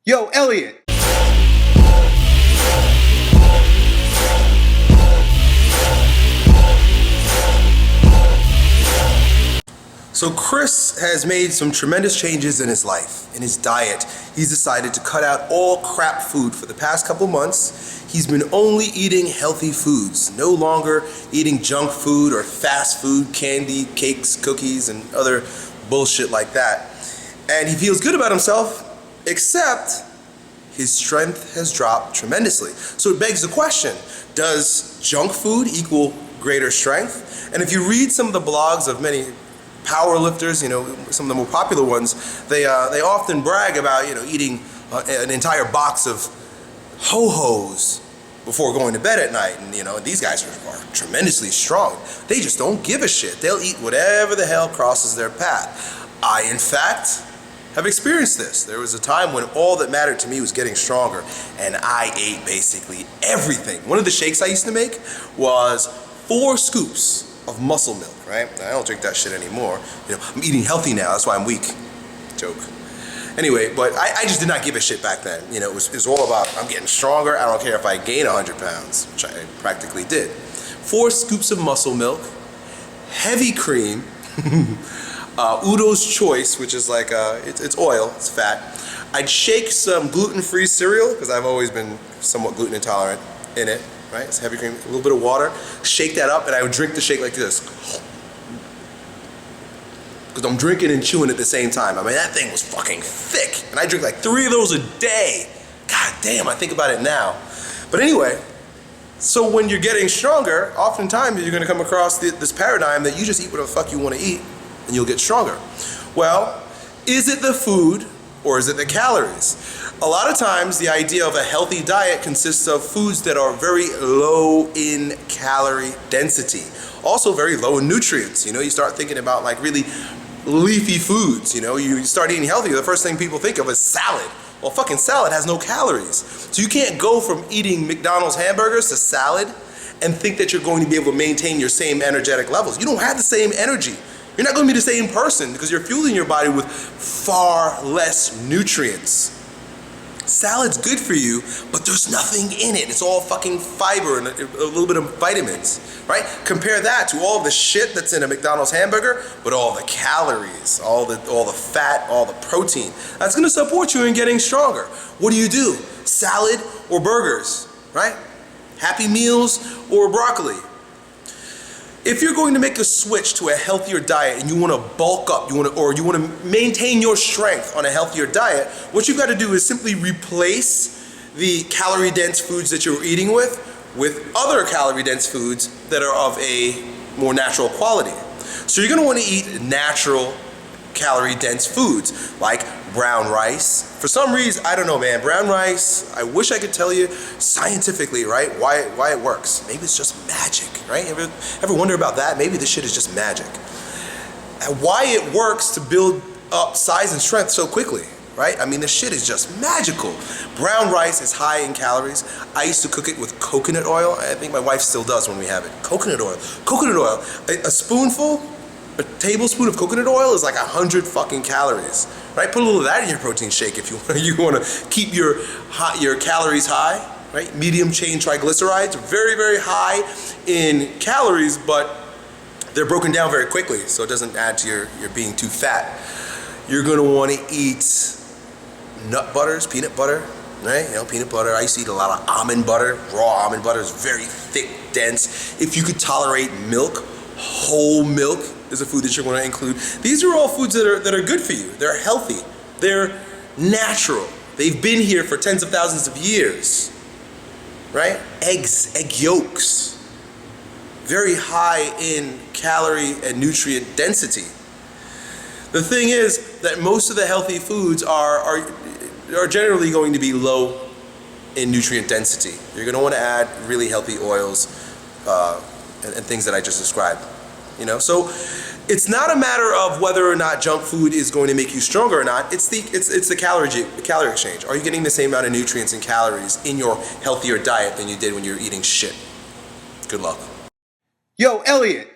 Yo, Elliot! So Chris has made some tremendous changes in his life, in his diet. He's decided to cut out all crap food. For the past couple months, he's been only eating healthy foods, no longer eating junk food or fast food, candy, cakes, cookies, and other bullshit like that. And he feels good about himself, except his strength has dropped tremendously. So it begs the question, does junk food equal greater strength? And if you read some of the blogs of many power lifters, some of the more popular ones, they often brag about, eating an entire box of ho-hos before going to bed at night. And, these guys are tremendously strong. They just don't give a shit. They'll eat whatever the hell crosses their path. I, in fact, have experienced this. There was a time when all that mattered to me was getting stronger, and I ate basically everything. One of the shakes I used to make was 4 scoops of muscle milk, right? I don't drink that shit anymore. I'm eating healthy now, that's why I'm weak. Joke. Anyway, but I just did not give a shit back then. It was all about, I'm getting stronger, I don't care if I gain 100 pounds, which I practically did. 4 scoops of muscle milk, heavy cream, Udo's Choice, which is like, it's oil, it's fat. I'd shake some gluten-free cereal, because I've always been somewhat gluten intolerant in it, right? It's heavy cream, a little bit of water, shake that up, and I would drink the shake like this. Because I'm drinking and chewing at the same time. I mean, that thing was fucking thick, and I drink like 3 of those a day. God damn, I think about it now. But anyway, so when you're getting stronger, oftentimes you're gonna come across this paradigm that you just eat whatever the fuck you wanna eat, and you'll get stronger. Well, is it the food or is it the calories? A lot of times the idea of a healthy diet consists of foods that are very low in calorie density, also very low in nutrients. You start thinking about like really leafy foods. You start eating healthy, the first thing people think of is salad. Well, fucking salad has no calories. So you can't go from eating McDonald's hamburgers to salad and think that you're going to be able to maintain your same energetic levels. You don't have the same energy. You're not going to be the same person because you're fueling your body with far less nutrients. Salad's good for you, but there's nothing in it. It's all fucking fiber and a little bit of vitamins, right? Compare that to all the shit that's in a McDonald's hamburger, but all the calories, all the fat, all the protein. That's going to support you in getting stronger. What do? Salad or burgers, right? Happy Meals or broccoli. If you're going to make a switch to a healthier diet and you want to bulk up, you want to maintain your strength on a healthier diet, what you've got to do is simply replace the calorie-dense foods that you're eating with other calorie-dense foods that are of a more natural quality. So you're going to want to eat natural calorie-dense foods like brown rice. For some reason, I don't know, man, brown rice, I wish I could tell you scientifically, right, why it works. Maybe it's just magic, right? Ever wonder about that? Maybe this shit is just magic. And why it works to build up size and strength so quickly, right? I mean, this shit is just magical. Brown rice is high in calories. I used to cook it with coconut oil. I think my wife still does when we have it. Coconut oil. Coconut oil. A spoonful, a tablespoon of coconut oil is like 100 fucking calories, right? Put a little of that in your protein shake if you want to keep your calories high, right? Medium chain triglycerides, very, very high in calories, but they're broken down very quickly, so it doesn't add to your being too fat. You're going to want to eat nut butters, peanut butter, right? Peanut butter. I used to eat a lot of almond butter. Raw almond butter is very thick, dense. If you could tolerate milk, whole milk is a food that you're going to include. These are all foods that are good for you. They're healthy. They're natural. They've been here for tens of thousands of years, right? Eggs, egg yolks, very high in calorie and nutrient density. The thing is that most of the healthy foods are generally going to be low in nutrient density. You're going to want to add really healthy oils and things that I just described. So it's not a matter of whether or not junk food is going to make you stronger or not. It's the calorie exchange. Are you getting the same amount of nutrients and calories in your healthier diet than you did when you were eating shit? Good luck. Yo, Elliot!